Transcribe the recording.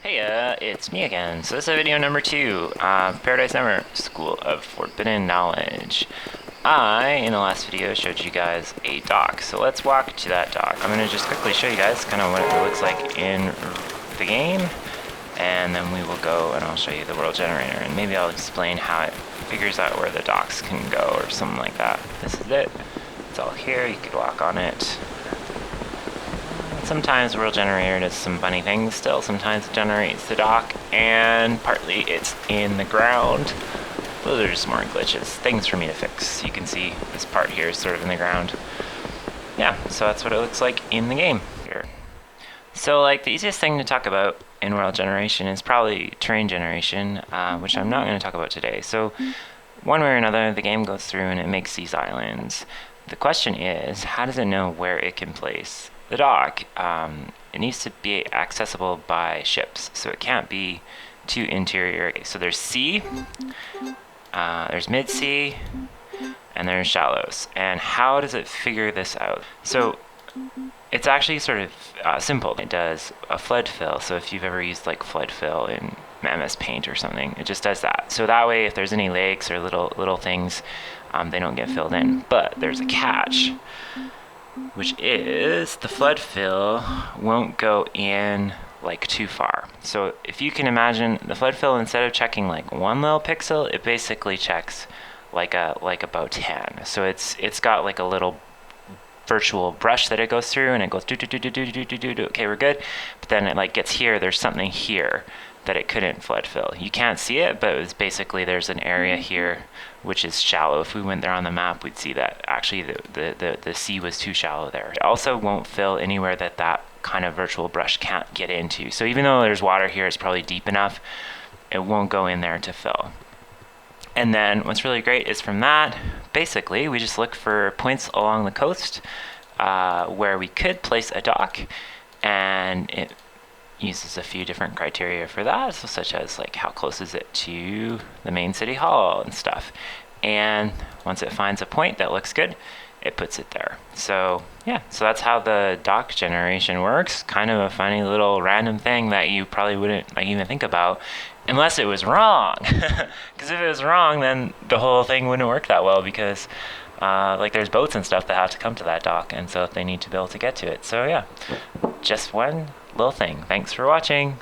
Hey, it's me again. So this is video number 2, Paradise Summer School of Forbidden Knowledge. In the last video, showed you guys a dock. So let's walk to that dock. I'm going to just quickly show you guys kind of what it looks like in the game. And then we will go and I'll show you the world generator. And maybe I'll explain how it figures out where the docks can go or something like that. This is it. It's all here. You could walk on it. Sometimes the world generator does some funny things still. Sometimes it generates the dock, and partly it's in the ground. Those are just more glitches, things for me to fix. You can see this part here is sort of in the ground. Yeah, so that's what it looks like in the game here. So like the easiest thing to talk about in world generation is probably terrain generation, which I'm not going to talk about today. So one way or another, the game goes through and it makes these islands. The question is, how does it know where it can place the dock? It needs to be accessible by ships, so it can't be too interior. So there's sea, there's mid-sea, and there's shallows. And how does it figure this out? So it's actually sort of simple. It does a flood fill. So if you've ever used like flood fill in MS Paint or something, it just does that. So that way, if there's any lakes or little things, they don't get filled in. But there's a catch, which is the flood fill won't go in like too far. So if you can imagine the flood fill, instead of checking like one little pixel, it basically checks like about 10. So it's got like a little virtual brush that it goes through, and it goes do. Okay, we're good. But then it like gets here. There's something here that it couldn't flood fill. You can't see it, but it was basically there's an area here which is shallow. If we went there on the map, we'd see that actually the sea was too shallow there. It also won't fill anywhere that kind of virtual brush can't get into. So even though there's water here, it's probably deep enough, it won't go in there to fill. And then what's really great is from that, basically, we just look for points along the coast where we could place a dock, and it uses a few different criteria for that, so such as like how close is it to the main city hall and stuff. And once it finds a point that looks good, it puts it there. So yeah, so that's how the dock generation works. Kind of a funny little random thing that you probably wouldn't like even think about unless it was wrong. Because if it was wrong, then the whole thing wouldn't work that well, because like there's boats and stuff that have to come to that dock, and so they need to be able to get to it. So yeah, just one little thing. Thanks for watching.